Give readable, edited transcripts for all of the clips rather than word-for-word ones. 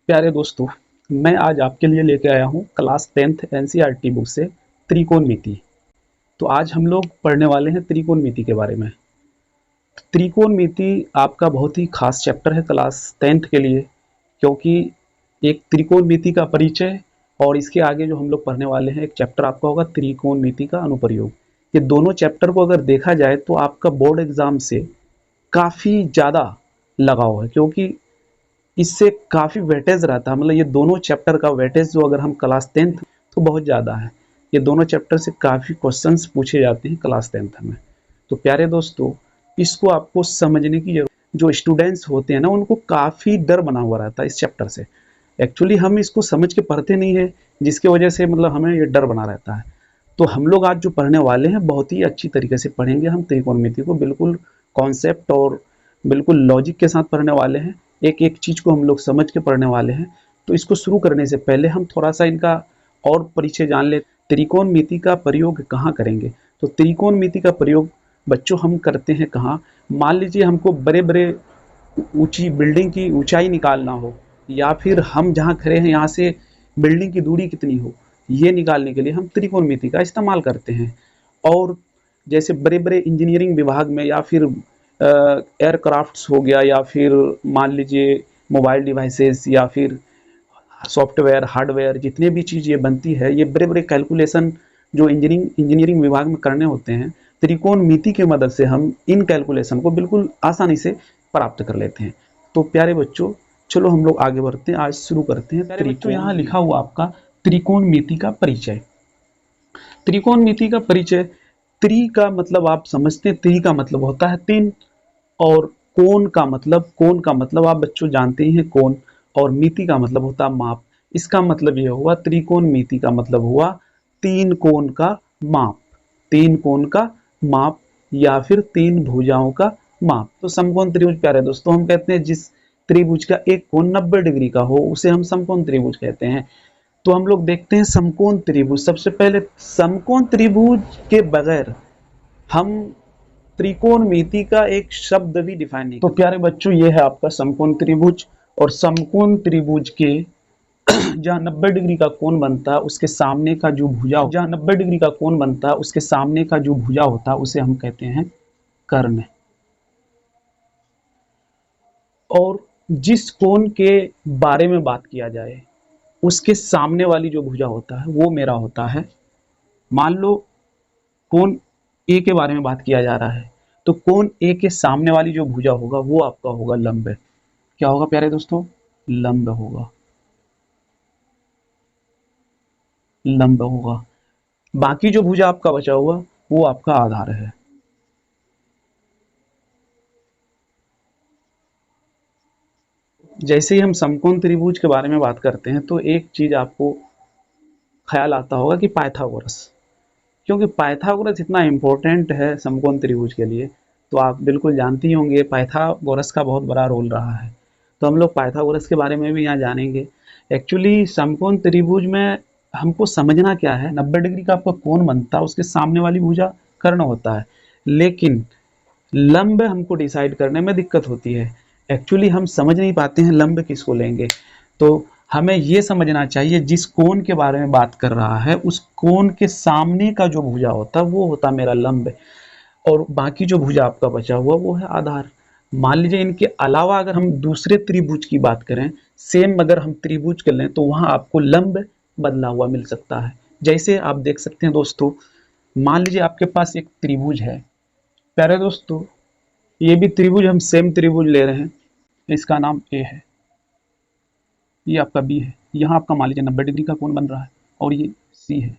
प्यारे दोस्तों, मैं आज आपके लिए लेके आया हूँ क्लास 10th एनसीईआरटी बुक से त्रिकोणमिति। तो आज हम लोग पढ़ने वाले हैं त्रिकोणमिति के बारे में। त्रिकोणमिति आपका बहुत ही खास चैप्टर है क्लास 10th के लिए, क्योंकि एक त्रिकोणमिति का परिचय और इसके आगे जो हम लोग पढ़ने वाले हैं एक चैप्टर आपका होगा त्रिकोणमिति का अनुप्रयोग। ये दोनों चैप्टर को अगर देखा जाए तो आपका बोर्ड एग्जाम से काफ़ी ज़्यादा लगाव है, क्योंकि इससे काफ़ी वेटेज रहता है। मतलब ये दोनों चैप्टर का वेटेज जो अगर हम क्लास 10th तो बहुत ज़्यादा है। ये दोनों चैप्टर से काफ़ी क्वेश्चंस पूछे जाते हैं क्लास 10th में। तो प्यारे दोस्तों, इसको आपको समझने की जरूरत। जो स्टूडेंट्स होते हैं ना, उनको काफ़ी डर बना हुआ रहता है इस चैप्टर से। एक्चुअली हम इसको समझ के पढ़ते नहीं है, जिसकी वजह से मतलब हमें ये डर बना रहता है। तो हम लोग आज जो पढ़ने वाले हैं बहुत ही अच्छी तरीके से पढ़ेंगे। हम त्रिकोणमिति को बिल्कुल कॉन्सेप्ट और बिल्कुल लॉजिक के साथ पढ़ने वाले हैं। एक एक चीज़ को हम लोग समझ के पढ़ने वाले हैं। तो इसको शुरू करने से पहले हम थोड़ा सा इनका और परिचय जान ले। त्रिकोणमिति का प्रयोग कहाँ करेंगे? तो त्रिकोणमिति का प्रयोग बच्चों हम करते हैं कहाँ? मान लीजिए हमको बड़े बड़े ऊंची बिल्डिंग की ऊंचाई निकालना हो, या फिर हम जहाँ खड़े हैं यहाँ से बिल्डिंग की दूरी कितनी हो, ये निकालने के लिए हम त्रिकोणमिति का इस्तेमाल करते हैं। और जैसे बड़े बड़े इंजीनियरिंग विभाग में, या फिर एयरक्राफ्ट्स हो गया, या फिर मान लीजिए मोबाइल डिवाइसेस, या फिर सॉफ्टवेयर हार्डवेयर, जितने भी चीज़ ये बनती है, ये बड़े बड़े कैलकुलेशन जो इंजीनियरिंग विभाग में करने होते हैं, त्रिकोणमिति की मदद से हम इन कैलकुलेशन को बिल्कुल आसानी से प्राप्त कर लेते हैं। तो प्यारे बच्चों, चलो हम लोग आगे बढ़ते हैं। आज शुरू करते हैं। प्यारे बच्चों, यहाँ लिखा हुआ आपका त्रिकोणमिति का परिचय। त्रिकोणमिति का परिचय। त्रि का मतलब आप समझते हैं, त्रि का मतलब होता है तीन, और कोण का मतलब आप बच्चों जानते ही हैं कोण, और मिति का मतलब होता है माप। इसका मतलब यह हुआ, त्रिकोणमिति का मतलब हुआ तीन कोण का माप। तीन कोण का माप या फिर तीन भुजाओं का माप। तो समकोण त्रिभुज, प्यारे दोस्तों, हम कहते हैं जिस त्रिभुज का एक कोण 90 डिग्री का हो उसे हम समकोण त्रिभुज कहते हैं। तो हम लोग देखते हैं समकोण त्रिभुज। सबसे पहले समकोण त्रिभुज के बगैर हम त्रिकोणमिति का एक शब्द भी डिफाइन नहीं। तो प्यारे बच्चों, ये है आपका समकोण त्रिभुज। और समकोण त्रिभुज के जहाँ 90 डिग्री का कोण बनता है उसके सामने का जो भुजा, जहाँ 90 डिग्री का कोण बनता है उसके सामने का जो भुजा होता है उसे हम कहते हैं कर्ण। और जिस कोण के बारे में बात किया जाए उसके सामने वाली जो भुजा होता है वो मेरा होता है। मान लो कोण ए के बारे में बात किया जा रहा है, तो कोण ए के सामने वाली जो भुजा होगा वो आपका होगा लंब। क्या होगा प्यारे दोस्तों? लंब होगा। लंब होगा। बाकी जो भुजा आपका बचा हुआ वो आपका आधार है। जैसे ही हम समकोण त्रिभुज के बारे में बात करते हैं तो एक चीज आपको ख्याल आता होगा कि पाइथागोरस। क्योंकि पाइथागोरस इतना इंपॉर्टेंट है समकोण त्रिभुज के लिए, तो आप बिल्कुल जानते ही होंगे पाइथागोरस का बहुत बड़ा रोल रहा है। तो हम लोग पाइथागोरस के बारे में भी यहाँ जानेंगे। एक्चुअली समकोण त्रिभुज में हमको समझना क्या है, 90 डिग्री का आपका कोण बनता है, उसके सामने वाली भुजा कर्ण होता है, लेकिन लंब हमको डिसाइड करने में दिक्कत होती है। एक्चुअली हम समझ नहीं पाते हैं लंब किसको लेंगे। तो हमें ये समझना चाहिए जिस कोण के बारे में बात कर रहा है उस कोण के सामने का जो भुजा होता है वो होता मेरा लंब, और बाकी जो भुजा आपका बचा हुआ वो है आधार। मान लीजिए इनके अलावा अगर हम दूसरे त्रिभुज की बात करें, सेम अगर हम त्रिभुज कर लें, तो वहां आपको लंब बदला हुआ मिल सकता है। जैसे आप देख सकते हैं दोस्तों, मान लीजिए आपके पास एक त्रिभुज है। प्यारे दोस्तों, ये भी त्रिभुज हम सेम त्रिभुज ले रहे हैं, इसका नाम ए है, ये आपका बी है। यहाँ आपका मान लीजिए 90 डिग्री का कोण बन रहा है, और ये सी है।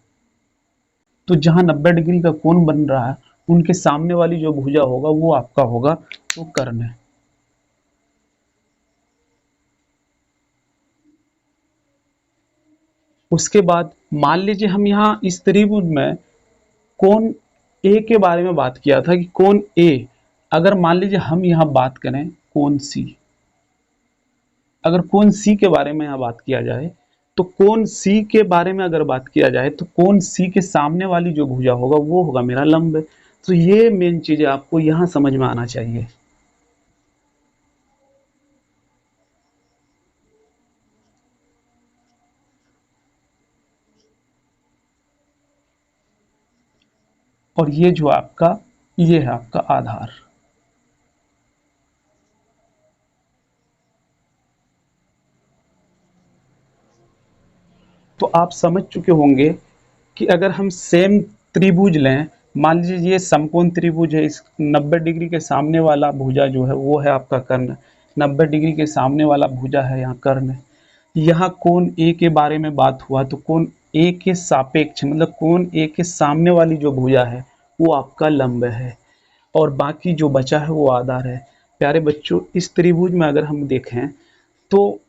तो जहाँ 90 डिग्री का कोण बन रहा है उनके सामने वाली जो भुजा होगा वो आपका होगा वो कर्ण है। उसके बाद मान लीजिए हम यहाँ इस त्रिभुज में कोण ए के बारे में बात किया था कि कोण ए, अगर मान लीजिए हम यहाँ बात करें कोण सी, अगर कोण सी के बारे में यहाँ बात किया जाए, तो कोण सी के बारे में अगर बात किया जाए तो कोण सी के सामने वाली जो भुजा होगा वो होगा मेरा लंब। तो ये मेन चीज आपको यहाँ समझ में आना चाहिए। और ये जो आपका, ये है आपका आधार। तो आप समझ चुके होंगे कि अगर हम सेम त्रिभुज लें, मान लीजिए ये समकोण त्रिभुज है, इस 90 डिग्री के सामने वाला भुजा जो है वो है आपका कर्ण, 90 डिग्री के सामने वाला भुजा है यहाँ कर्ण। यहाँ कोण ए के बारे में बात हुआ, तो कोण ए के सापेक्ष, मतलब कोण ए के सामने वाली जो भुजा है वो आपका लंब है, और बाकी जो बचा है वो आधार है। प्यारे बच्चों, इस त्रिभुज में अगर हम देखें तो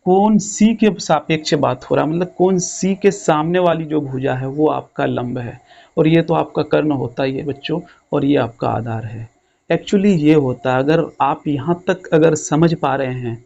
कोण सी के सापेक्ष बात हो रहा है, मतलब कोण सी के सामने वाली जो भुजा है वो आपका लंब है, और ये तो आपका कर्ण होता ही है बच्चों, और ये आपका आधार है। एक्चुअली ये होता है, अगर आप यहाँ तक अगर समझ पा रहे हैं,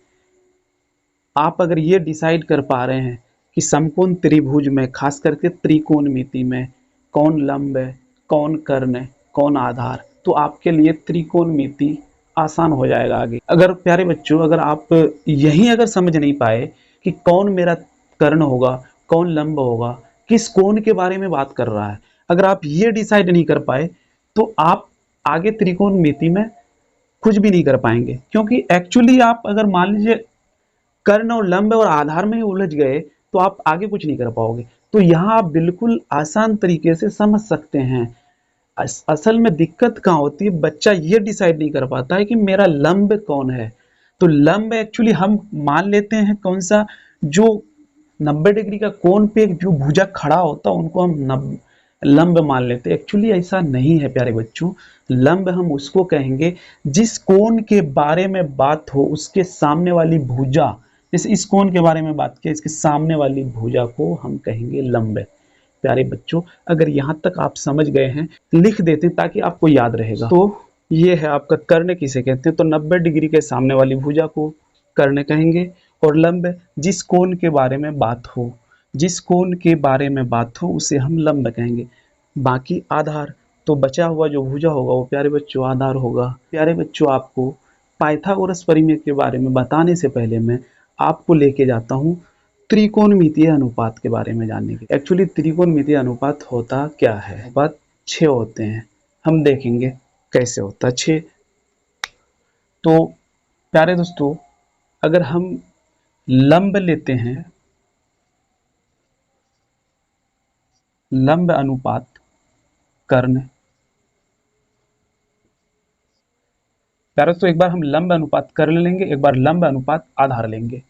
आप अगर ये डिसाइड कर पा रहे हैं कि समकोण त्रिभुज में, खास करके त्रिकोणमिति में, कौन लंब है, कौन कर्ण है, कौन आधार, तो आपके लिए त्रिकोणमिति आसान हो जाएगा आगे। अगर प्यारे बच्चों, अगर आप यही अगर समझ नहीं पाए कि कौन मेरा कर्ण होगा, कौन लंब होगा, किस कोण के बारे में बात कर रहा है, अगर आप ये डिसाइड नहीं कर पाए तो आप आगे त्रिकोणमिति में कुछ भी नहीं कर पाएंगे। क्योंकि एक्चुअली आप अगर मान लीजिए कर्ण और लंब और आधार में ही उलझ गए तो आप आगे कुछ नहीं कर पाओगे। तो यहाँ आप बिल्कुल आसान तरीके से समझ सकते हैं। असल में दिक्कत कहाँ होती है, बच्चा ये डिसाइड नहीं कर पाता है कि मेरा लंब कौन है। तो लंब एक्चुअली हम मान लेते हैं कौन सा, जो 90 डिग्री का कोण पे जो भुजा खड़ा होता है उनको हम लंब मान लेते हैं। एक्चुअली ऐसा नहीं है प्यारे बच्चों, लंब हम उसको कहेंगे जिस कोण के बारे में बात हो उसके सामने वाली भुजा, जैसे इस कोण के बारे में बात किया, इसके सामने वाली भुजा को हम कहेंगे लंब। प्यारे बच्चों, अगर यहाँ तक आप समझ गए हैं, लिख देते हैं ताकि आपको याद रहेगा। तो ये है आपका कर्ण किसे कहते हैं, तो 90 डिग्री के सामने वाली भुजा को कर्ण कहेंगे, और लंब जिस कोण के बारे में बात हो, जिस कोण के बारे में बात हो उसे हम लंब कहेंगे। बाकी आधार, तो बचा हुआ जो भुजा होगा वो प्यारे बच्चों आधार होगा। प्यारे बच्चों, आपको पाइथागोरस परिमेय के बारे में बताने से पहले मैं आपको लेके जाता हूँ त्रिकोणमितीय अनुपात के बारे में जानने के। एक्चुअली त्रिकोणमितीय अनुपात होता क्या है, अनुपात 6 होते हैं, हम देखेंगे कैसे होता है 6। तो प्यारे दोस्तों, अगर हम लंब लेते हैं, लंब अनुपात कर्ण, प्यारे दोस्तों एक बार हम लंब अनुपात कर्ण लेंगे, एक बार लंब अनुपात आधार लेंगे।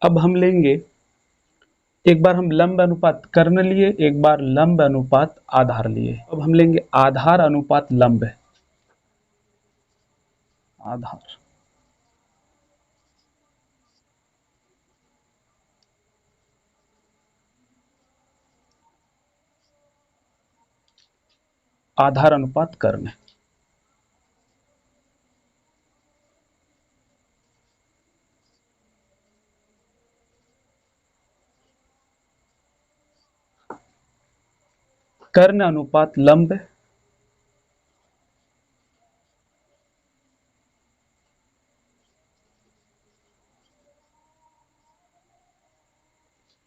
अब हम लेंगे, एक बार हम लंब अनुपात कर्ण लिए, एक बार लंब अनुपात आधार लिए। अब हम लेंगे आधार अनुपात लंब, आधार। आधार अनुपात कर्ण। कर्ण अनुपात लंब,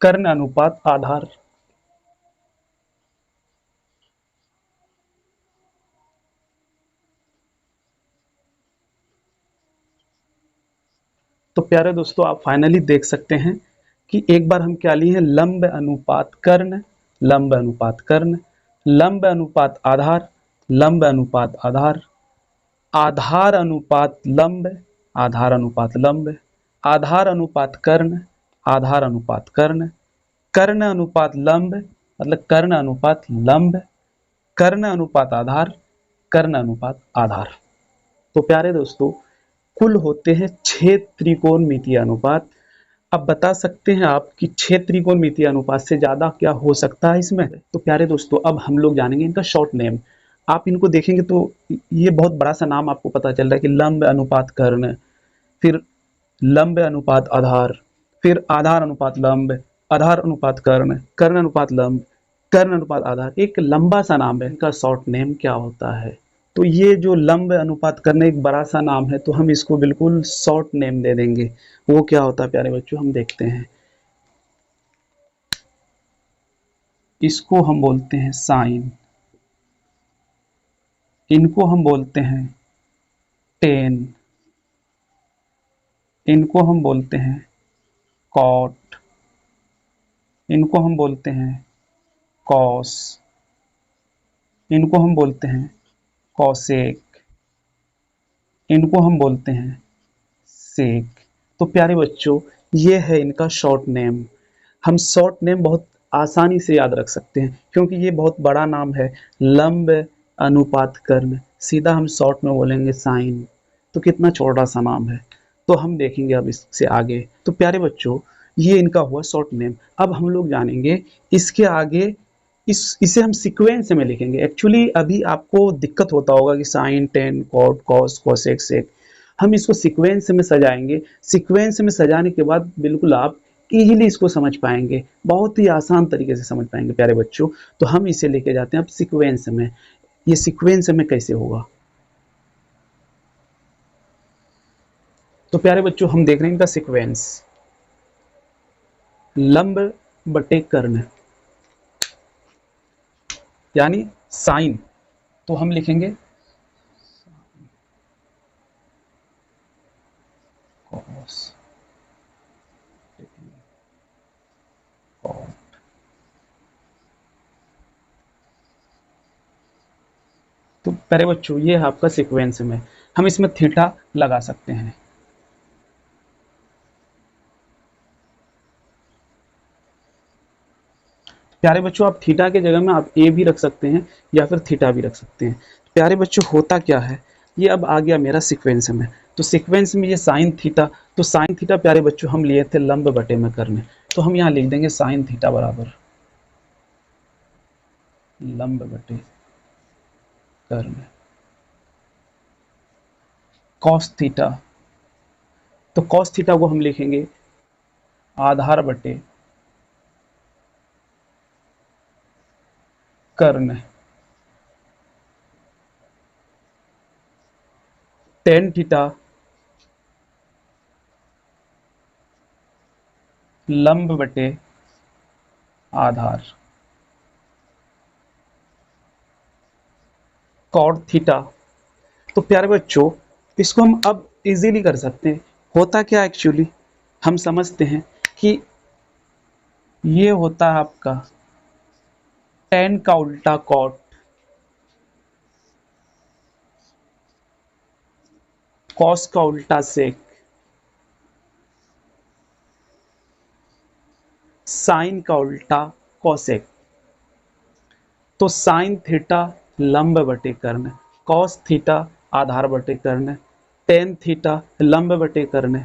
कर्ण अनुपात आधार। तो प्यारे दोस्तों, आप फाइनली देख सकते हैं कि एक बार हम क्या लिए हैं, लंब अनुपात कर्ण, लंब अनुपात कर्ण, लंब अनुपात आधार, लंब अनुपात आधार, आधार अनुपात लंब, आधार अनुपात लंब, आधार अनुपात कर्ण, आधार अनुपात कर्ण, कर्ण अनुपात लंब, मतलब कर्ण अनुपात लंब, कर्ण अनुपात आधार, कर्ण अनुपात आधार। तो प्यारे दोस्तों, कुल होते हैं 6 त्रिकोणमितीय अनुपात। अब बता सकते हैं आप कि 6 त्रिकोणमितीय अनुपात से ज़्यादा क्या हो सकता है इसमें। तो प्यारे दोस्तों, अब हम लोग जानेंगे इनका शॉर्ट नेम। आप इनको देखेंगे तो ये बहुत बड़ा सा नाम आपको पता चल रहा है कि लंब अनुपात कर्ण, फिर लंब अनुपात आधार, फिर आधार अनुपात लंब, आधार अनुपात कर्ण, कर्ण अनुपात लंब, कर्ण अनुपात आधार। एक लंबा सा नाम है, इनका शॉर्ट नेम क्या होता है। तो ये जो लंब अनुपात कर्ण एक बड़ा सा नाम है, तो हम इसको बिल्कुल शॉर्ट नेम दे देंगे। वो क्या होता है प्यारे बच्चों, हम देखते हैं। इसको हम बोलते हैं साइन, इनको हम बोलते हैं टेन, इनको हम बोलते हैं कॉट, इनको हम बोलते हैं कॉस, इनको हम बोलते हैं कॉसेक, इनको हम बोलते हैं सेक। तो प्यारे बच्चों, ये है इनका शॉर्ट नेम। हम शॉर्ट नेम बहुत आसानी से याद रख सकते हैं क्योंकि ये बहुत बड़ा नाम है, लंब अनुपात कर्ण। सीधा हम शॉर्ट में बोलेंगे साइन, तो कितना छोटा सा नाम है। तो हम देखेंगे अब इससे आगे। तो प्यारे बच्चों, ये इनका हुआ शॉर्ट नेम। अब हम लोग जानेंगे इसके आगे, इसे हम सीक्वेंस में लिखेंगे। एक्चुअली अभी आपको दिक्कत होता होगा कि sine, tan, cot, cos, cosec, sec, हम इसको सीक्वेंस में सजाएंगे। सीक्वेंस में सजाने के बाद बिल्कुल आप इजीली इसको समझ पाएंगे, बहुत ही आसान तरीके से समझ पाएंगे प्यारे बच्चों। तो हम इसे लेके जाते हैं अब सीक्वेंस में। ये सीक्वेंस में कैसे होगा, तो प्यारे बच्चों हम देख रहे हैं इनका सीक्वेंस। लंब बटे कर्ण यानी साइन, तो हम लिखेंगे कॉस, कॉट। तो प्यारे बच्चों, ये है आपका सीक्वेंस में। हम इसमें थीटा लगा सकते हैं। प्यारे बच्चों, आप थीटा के जगह में आप ए भी रख सकते हैं या फिर थीटा भी रख सकते हैं। प्यारे बच्चों, होता क्या है, ये अब आ गया मेरा सीक्वेंस में। तो सीक्वेंस में ये साइन थीटा, तो साइन थीटा प्यारे बच्चों हम लिए थे लंब बटे में कर्ण, तो हम यहाँ लिख देंगे साइन थीटा बराबर लंब बटे कर्ण। कॉस थीटा, तो कॉस थीटा को हम लिखेंगे आधार बटे कर्ण। टेन थीटा लंब बटे आधार। कॉट थीटा, तो प्यारे बच्चों इसको हम अब इजीली कर सकते हैं। होता क्या एक्चुअली, हम समझते हैं कि ये होता है आपका टेन का उल्टा कॉट, कॉस का उल्टा सेक, साइन का उल्टा कॉसेक। तो साइन थीटा लंब बटे कर्ण, कॉस थीटा आधार बटे कर्ण, टेन थीटा लंब बटे कर्ण,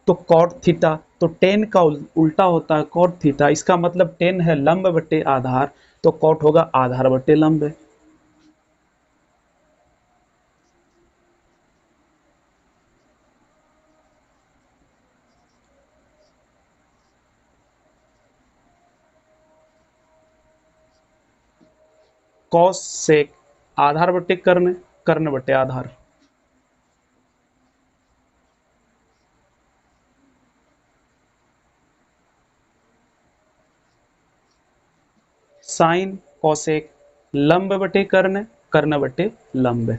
तो कॉट थीटा, तो टेन का उल्टा होता है कॉट थीटा, इसका मतलब टेन है लंब बटे आधार, तो कॉट होगा आधार बटे लंब। कॉस सेक आधार बटे कर्ण, कर्ण बटे आधार। साइन कॉसेक लंब बटे कर्ण, कर्ण बटे लंब।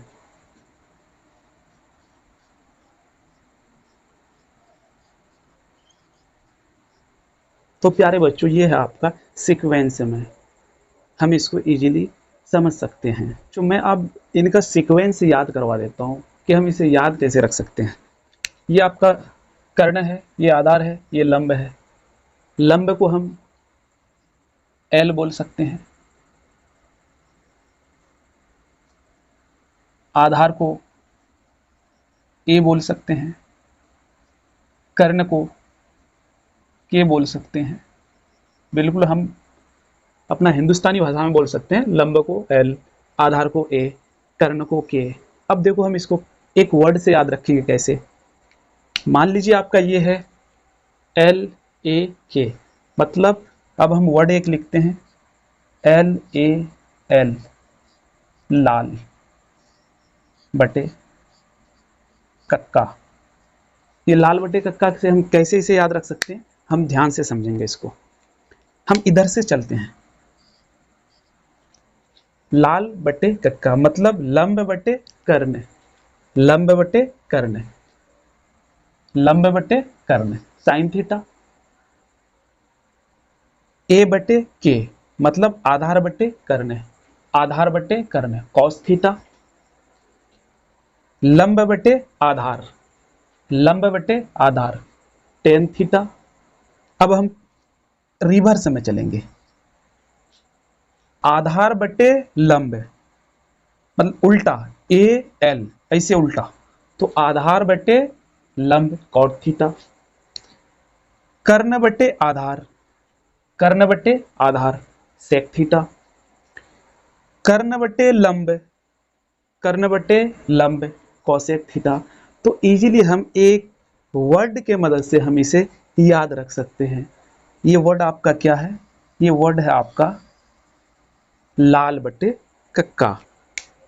तो प्यारे बच्चों, ये है आपका सीक्वेंस में, हम इसको इजीली समझ सकते हैं। जो मैं अब इनका सीक्वेंस याद करवा देता हूँ कि हम इसे याद कैसे रख सकते हैं। ये आपका कर्ण है, ये आधार है, ये लंब है। लंब को हम एल बोल सकते हैं, आधार को ए बोल सकते हैं, कर्ण को के बोल सकते हैं। बिल्कुल हम अपना हिंदुस्तानी भाषा में बोल सकते हैं, लंब को एल, आधार को ए, कर्ण को के। अब देखो हम इसको एक वर्ड से याद रखेंगे कैसे। मान लीजिए आपका ये है एल ए के, मतलब अब हम वर्ड एक लिखते हैं एल ए एल, लाल। बटे कक्का। ये लाल बटे कक्का से हम कैसे इसे याद रख सकते हैं, हम ध्यान से समझेंगे इसको। हम इधर से चलते हैं, लाल बटे कक्का मतलब लंब बटे कर्ण, लंब बटे कर्ण, लंब बटे कर्ण साइन थीटा। ए बटे के मतलब आधार बटे कर्ण, आधार बटे कर्ण कॉस थीटा। लंब बटे आधार, लंब बटे आधार टेन थीटा। अब हम रिवर्स में चलेंगे, आधार बटे लंब मतलब उल्टा, ए एल ऐसे उल्टा, तो आधार बटे लंब कॉट थीटा। कर्ण बटे आधार, कर्ण बटे आधार सेक थीटा। कर्ण बटे लंब, कर्ण बटे लंब कोसेक थीटा। तो इजीली हम एक वर्ड के मदद से हम इसे याद रख सकते हैं। ये वर्ड आपका क्या है, ये वर्ड है आपका लाल बटे कक्का।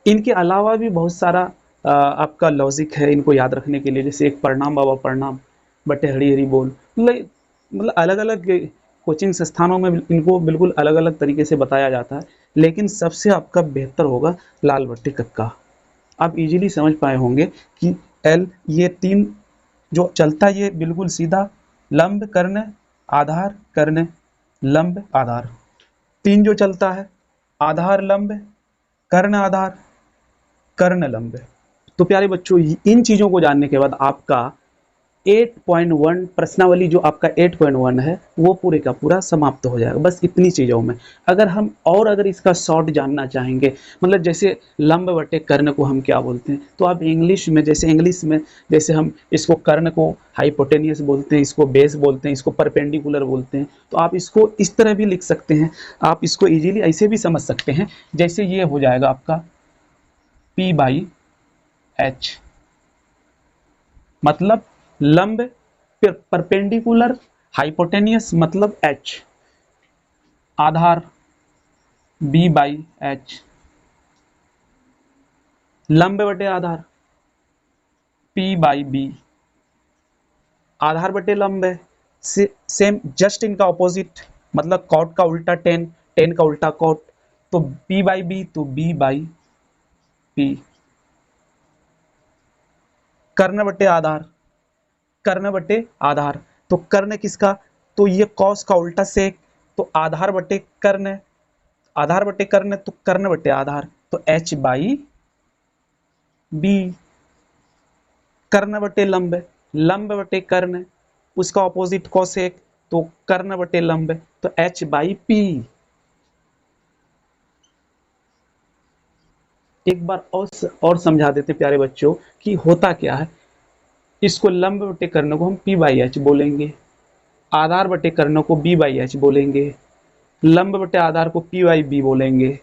इनके अलावा भी बहुत सारा आपका लॉजिक है इनको याद रखने के लिए, जैसे एक प्रणाम बाबा प्रणाम बटे हरी हरी बोल। मतलब अलग अलग कोचिंग संस्थानों में इनको बिल्कुल अलग अलग तरीके से बताया जाता है, लेकिन सबसे आपका बेहतर होगा लाल बट्टे कक्का। आप इजीली समझ पाए होंगे कि एल ये तीन जो चलता है ये बिल्कुल सीधा लंब कर्ण आधार कर्ण लंब आधार, तीन जो चलता है आधार लंब कर्ण आधार कर्ण लंब। तो प्यारे बच्चों इन चीज़ों को जानने के बाद आपका 8.1 प्रश्नावली जो आपका 8.1 है वो पूरे का पूरा समाप्त हो जाएगा, बस इतनी चीज़ों में। अगर इसका शॉर्ट जानना चाहेंगे, मतलब जैसे लंब बटे कर्ण को हम क्या बोलते हैं, तो आप इंग्लिश में जैसे हम इसको कर्ण को हाइपोटेनियस बोलते हैं, इसको बेस बोलते हैं, इसको परपेंडिकुलर बोलते हैं, तो आप इसको इस तरह भी लिख सकते हैं। आप इसको इजीली ऐसे भी समझ सकते हैं, जैसे ये हो जाएगा आपका P/H मतलब लंब, परपेंडिकुलर हाइपोटेनियस मतलब H, आधार B/H, लंब बटे आधार P/B, आधार बटे लंब है सेम जस्ट इनका ऑपोजिट मतलब कॉट का उल्टा टेन, टेन का उल्टा कॉट, तो P/B तो B/P। कर्ण बटे आधार, कर्ण बटे आधार तो कर्ण किसका, तो ये कॉस का उल्टा सेक, तो आधार बटे कर्ण, आधार बटे कर्ण तो कर्ण बटे आधार तो H/B। कर्ण बटे लंब, लंब बटे कर्ण उसका ऑपोजिट कॉसेक तो कर्ण बटे लंब तो H/P। एक बार और समझा देते प्यारे बच्चों कि होता क्या है। इसको लंब बटे कर्ण को हम P/H बोलेंगे, आधार बटे कर्ण को B/H बोलेंगे, लंब बटे आधार को P/B बोलेंगे,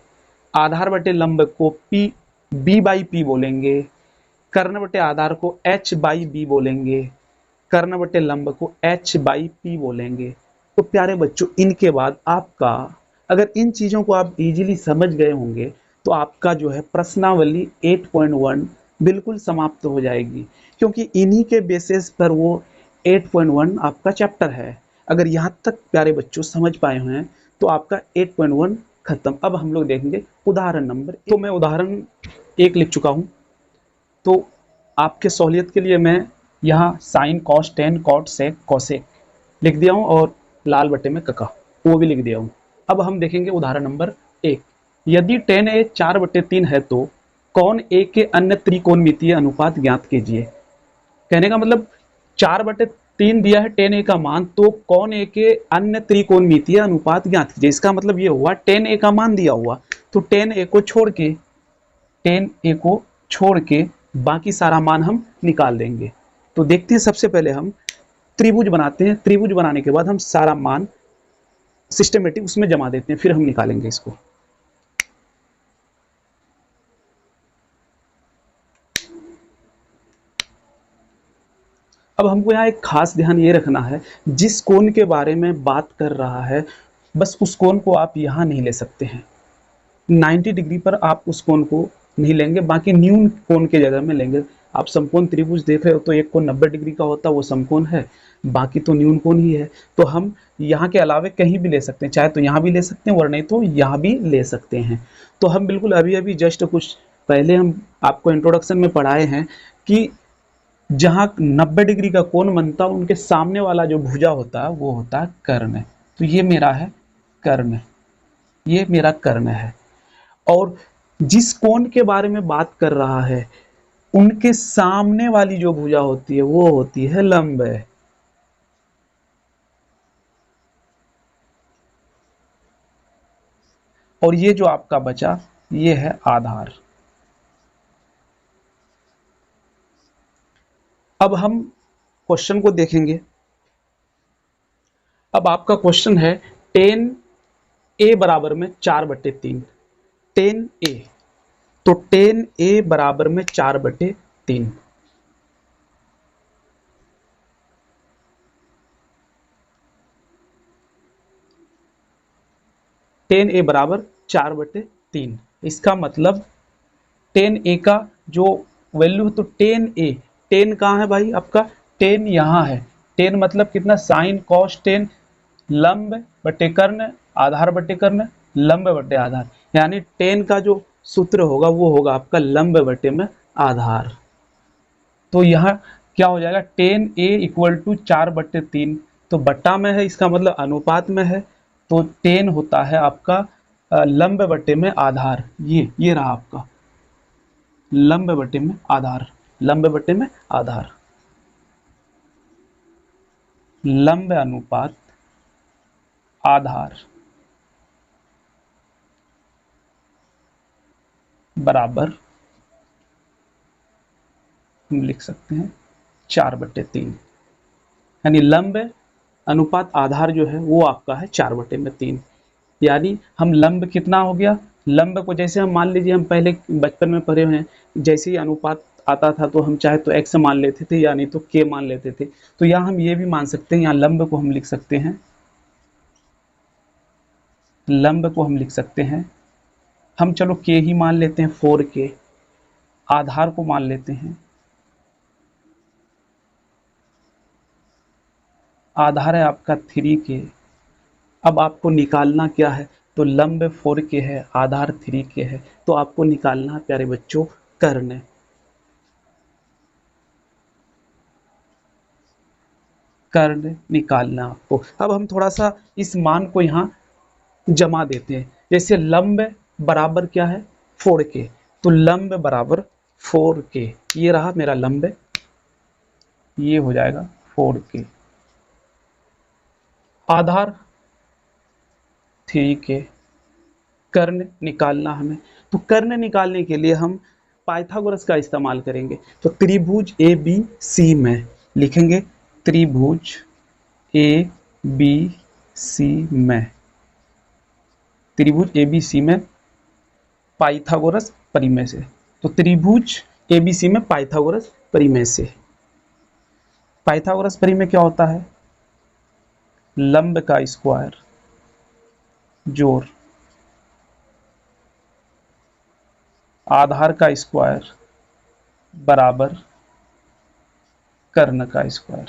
आधार बटे लंब को B/P बोलेंगे, कर्ण बटे आधार को H/B बोलेंगे, कर्ण बटे लंब को H/P बोलेंगे। तो प्यारे बच्चों इनके बाद आपका अगर इन चीज़ों को आप इजीली समझ गए होंगे तो आपका जो है प्रश्नावली 8.1 बिल्कुल समाप्त हो जाएगी, क्योंकि इन्हीं के बेसिस पर वो 8.1 आपका चैप्टर है। अगर यहाँ तक प्यारे बच्चों समझ पाए हुए हैं तो आपका 8.1 खत्म। अब हम लोग देखेंगे उदाहरण नंबर, तो मैं उदाहरण 1 लिख चुका हूँ, तो आपके सहूलियत के लिए मैं यहाँ sine cos tan cot sec cosec लिख दिया हूँ और लाल बटे में कका वो भी लिख दिया हूँ। अब हम देखेंगे उदाहरण नंबर 1। यदि tan a 4/3 है तो कौन a के अन्य त्रिकोणमितीय अनुपात ज्ञात कीजिए। कहने का मतलब 4/3 दिया है tan a का मान, तो कौन a के अन्य त्रिकोणमितीय अनुपात ज्ञात कीजिए। इसका मतलब ये हुआ tan a का मान दिया हुआ, तो tan a को छोड़ के बाकी सारा मान हम निकाल देंगे। तो देखते हैं, सबसे पहले हम त्रिभुज बनाते हैं, त्रिभुज बनाने के बाद हम सारा मान सिस्टमेटिक उसमें जमा देते हैं, फिर हम निकालेंगे इसको। अब हमको यहाँ एक खास ध्यान ये रखना है, जिस कोण के बारे में बात कर रहा है बस उस कोण को आप यहाँ नहीं ले सकते हैं। 90 डिग्री पर आप उस कोण को नहीं लेंगे, बाकी न्यून कोण के जगह में लेंगे। आप समकोण त्रिभुज देख रहे हो तो एक कोण 90 डिग्री का होता है, वो समकोण है, बाकी तो न्यून कोण ही है। तो हम यहाँ के अलावे कहीं भी ले सकते हैं, चाहे तो यहाँ भी ले सकते हैं और नहीं तो यहाँ भी ले सकते हैं। तो हम बिल्कुल अभी अभी जस्ट कुछ पहले हम आपको इंट्रोडक्शन में पढ़ाए हैं कि जहाँ 90 डिग्री का कोण बनता है उनके सामने वाला जो भुजा होता है वो होता है कर्ण। तो ये मेरा है कर्ण, ये मेरा कर्ण है। और जिस कोण के बारे में बात कर रहा है उनके सामने वाली जो भुजा होती है वो होती है लंब। और ये जो आपका बचा ये है आधार। अब हम क्वेश्चन को देखेंगे। अब आपका क्वेश्चन है टेन ए बराबर में 4/3, टेन ए। तो टेन ए बराबर में 4/3, टेन ए बराबर 4/3। इसका मतलब टेन ए का जो वैल्यू है, तो टेन ए, टेन कहाँ है भाई आपका, टेन यहाँ है। टेन मतलब कितना, साइन कॉस टेन, लंब बटे कर्ण, आधार बटे कर्ण, लंब बटे आधार। यानी टेन का जो सूत्र होगा वो होगा आपका लंब बटे में आधार। तो यहाँ क्या हो जाएगा, टेन ए इक्वल टू 4/3। तो बट्टा में है, इसका मतलब अनुपात में है। तो टेन होता है आपका लंब बटे में आधार। ये रहा आपका लंब बटे में आधार, लंब बटे में आधार, लंब अनुपात आधार बराबर हम लिख सकते हैं 4/3। यानी लंब अनुपात आधार जो है वो आपका है 4/3। यानी हम लंब कितना हो गया, लंब को जैसे हम मान लीजिए हम पहले बचपन में पढ़े हुए हैं, जैसे ही अनुपात आता था तो हम चाहे तो x मान लेते थे या नहीं तो k मान लेते थे। तो यहाँ हम ये भी मान सकते हैं, यहाँ लंब को हम लिख सकते हैं, लंब को हम लिख सकते हैं हम, चलो k ही मान लेते हैं 4k, आधार को मान लेते हैं, आधार है आपका 3k। अब आपको निकालना क्या है, तो लंब 4k है, आधार 3k है, तो आपको निकालना है प्यारे बच्चों कर्ण। कर्ण निकालना आपको। अब हम थोड़ा सा इस मान को यहाँ जमा देते हैं। जैसे लंब बराबर क्या है 4k, तो लंब बराबर 4k, ये रहा मेरा लंब, ये हो जाएगा 4k, आधार 3k, कर्ण निकालना हमें। तो कर्ण निकालने के लिए हम पाइथागोरस का इस्तेमाल करेंगे। तो त्रिभुज ए बी सी में लिखेंगे, त्रिभुज ए बी सी में, त्रिभुज ए बी सी में पाइथागोरस परिमेय से। तो त्रिभुज ए बी सी में पाइथागोरस परिमेय से, पाइथागोरस परिमेय क्या होता है, लंब का स्क्वायर जोड़ आधार का स्क्वायर बराबर कर्ण का स्क्वायर।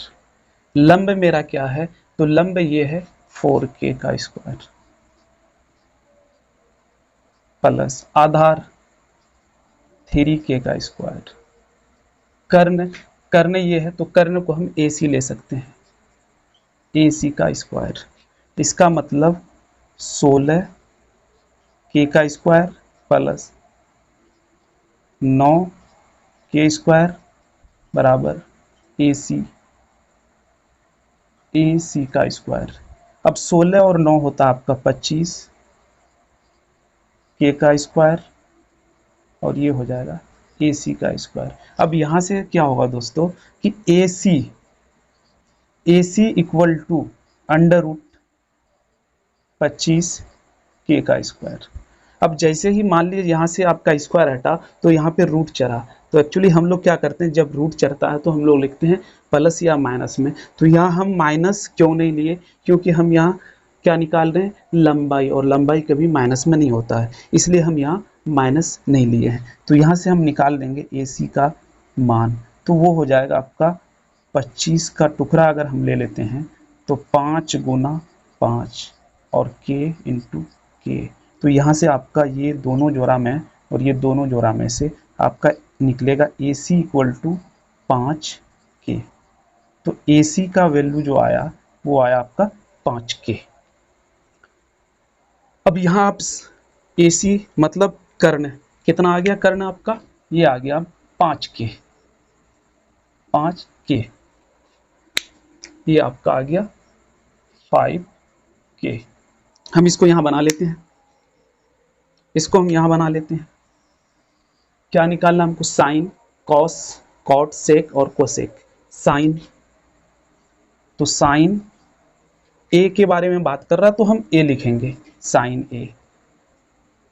लंब मेरा क्या है, तो लंब ये है 4k का स्क्वायर प्लस आधार 3k का स्क्वायर। कर्ण, कर्ण ये है तो कर्ण को हम AC ले सकते हैं, AC का स्क्वायर। इसका मतलब 16k का स्क्वायर प्लस 9k स्क्वायर बराबर AC का स्क्वायर। अब 16 और 9 होता है आपका 25, k का स्क्वायर और ये हो जाएगा AC का स्क्वायर। अब यहाँ से क्या होगा दोस्तों कि AC equal to under root 25k का स्क्वायर। अब जैसे ही मान लीजिए यहाँ से आपका स्क्वायर हटा तो यहाँ पे रूट चढ़ा, तो एक्चुअली हम लोग क्या करते हैं, जब रूट चढ़ता है तो हम लोग लिखते हैं प्लस या माइनस में। तो यहाँ हम माइनस क्यों नहीं लिए, क्योंकि हम यहाँ क्या निकाल रहे हैं, लंबाई, और लंबाई कभी माइनस में नहीं होता है, इसलिए हम यहाँ माइनस नहीं लिए हैं, तो यहाँ से हम निकाल देंगे ए सी का मान। तो वो हो जाएगा आपका 25 का टुकड़ा अगर हम ले लेते हैं तो 5 गुना 5 और k इंटू के। तो यहाँ से आपका ये दोनों जोड़ा में और ये दोनों जोड़ा में से आपका निकलेगा ए सी इक्वल टू 5k। तो ए सी का वैल्यू जो आया वो आया आपका 5k। अब यहाँ आप ए सी मतलब कर्ण कितना आ गया, कर्ण आपका ये आ गया 5k, 5k ये आपका आ गया 5k। हम इसको यहाँ बना लेते हैं, इसको हम यहाँ बना लेते हैं। क्या निकालना हमको, साइन कॉस कॉट सेक और कोसेक। साइन, तो साइन ए के बारे में बात कर रहा तो हम ए लिखेंगे, साइन ए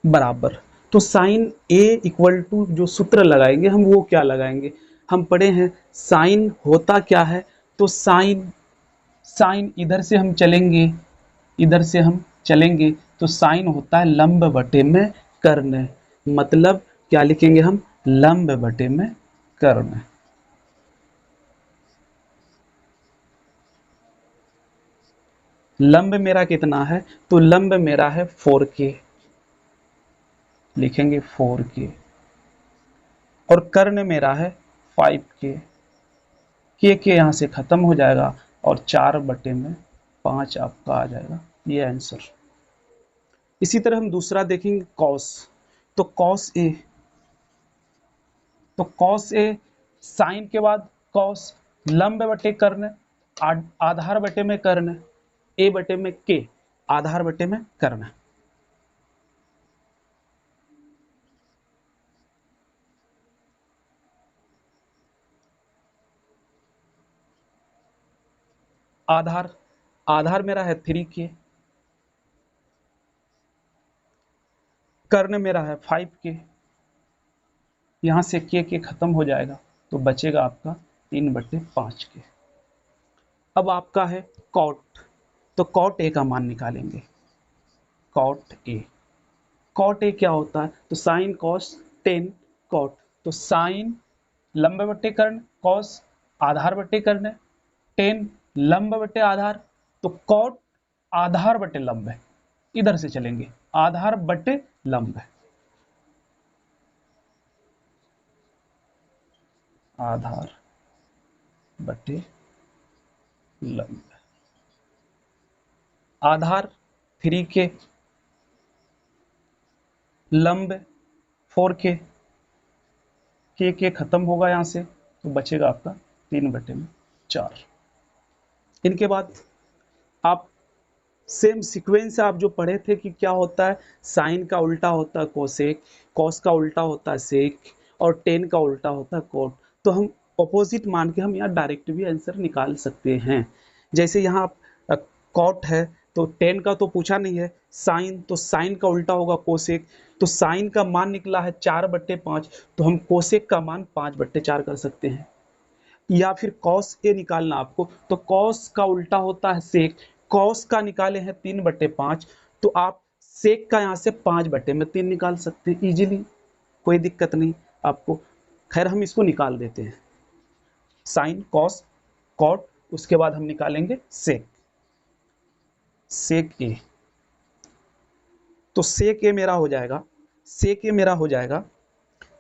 बराबर। तो साइन ए इक्वल टू जो सूत्र लगाएंगे हम वो क्या लगाएंगे, हम पढ़े हैं साइन होता क्या है। तो साइन, साइन इधर से हम चलेंगे, इधर से हम चलेंगे तो साइन होता है लंब बटे में कर्ण। मतलब क्या लिखेंगे हम, लंब बटे में कर्ण। लंब मेरा कितना है, तो लंब मेरा है 4k, लिखेंगे 4k। और कर्ण मेरा है 5k। के यहाँ से खत्म हो जाएगा और 4/5 आपका आ जाएगा ये आंसर। इसी तरह हम दूसरा देखेंगे कॉस। तो कॉस ए, तो कॉस ए साइन के बाद कॉस, लंब बटे कर्ण, आधार बटे में कर्ण, ए बटे में के, आधार बटे में कर्ण। आधार, आधार मेरा है 3k, कर्ण मेरा है 5k। यहां से के खत्म हो जाएगा तो बचेगा आपका 3/5k। अब आपका है कॉट। तो कॉट ए का मान निकालेंगे, कॉट ए। कॉट ए क्या होता है, तो साइन कॉस टेन कॉट। तो साइन लंब बटे कर्ण, कॉस आधार बटे कर्ण, टेन लंब बटे आधार। तो कॉट आधार बटे लंब है, इधर से चलेंगे आधार बटे लंब है, आधार बटे लंब। आधार 3k, लंब 4k, के खत्म होगा यहाँ से तो बचेगा आपका 3/4। इनके बाद आप सेम सीक्वेंस से आप जो पढ़े थे कि क्या होता है, साइन का उल्टा होता है कोसेक, कॉस का उल्टा होता है सेक और टेन का उल्टा होता है कोट। तो हम अपोजिट मान के हम यहाँ डायरेक्ट भी आंसर निकाल सकते हैं। जैसे यहाँ आप कॉट है तो टेन का तो पूछा नहीं है, साइन तो साइन का उल्टा होगा कोसेक। तो साइन का मान निकला है 4/5, तो हम कोसेक का मान 5/4 कर सकते हैं। या फिर कॉस ए निकालना आपको, तो कॉस का उल्टा होता है सेक, कॉस का निकाले हैं 3/5, तो आप सेक का यहाँ से 5/3 निकाल सकते हैं इजीली, कोई दिक्कत नहीं आपको। खैर हम इसको निकाल देते हैं, साइन कॉस कॉट, उसके बाद हम निकालेंगे सेक, सेक ए। तो सेक ए मेरा हो जाएगा, सेक ए मेरा हो जाएगा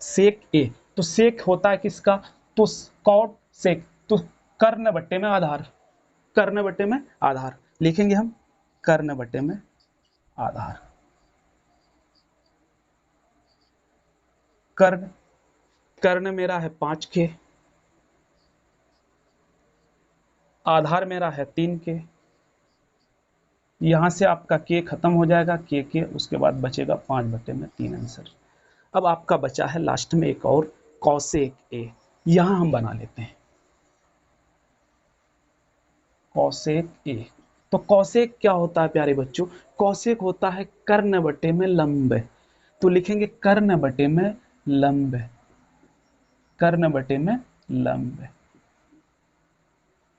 सेक ए। तो सेक होता है किसका, तो कॉट सेक, तो कर्ण बट्टे में आधार, कर्ण बट्टे में आधार लिखेंगे हम, कर्ण बट्टे में आधार। कर्ण, कर्ण मेरा है 5k, आधार मेरा है 3k। यहां से आपका k खत्म हो जाएगा, के उसके बाद बचेगा 5/3 आंसर। अब आपका बचा है लास्ट में एक और कॉसेक ए, यहां हम बना लेते हैं कॉसेक ए। तो कॉसेक क्या होता है प्यारे बच्चों, कॉसेक होता है कर्ण बटे में लंब। तो लिखेंगे कर्ण बटे में लंब, कर्ण बटे में लंब।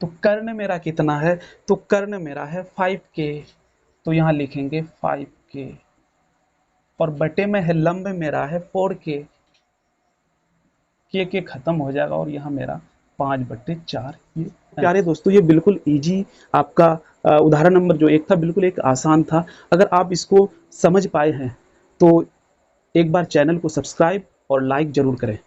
तो कर्ण मेरा कितना है, तो कर्ण मेरा है 5k, तो यहां लिखेंगे 5k। और बटे में है लंब मेरा है 4k, के खत्म हो जाएगा और यहाँ मेरा 5/4 ये। प्यारे दोस्तों, ये बिल्कुल इजी आपका उदाहरण नंबर जो एक था, बिल्कुल एक आसान था। अगर आप इसको समझ पाए हैं तो एक बार चैनल को सब्सक्राइब और लाइक जरूर करें।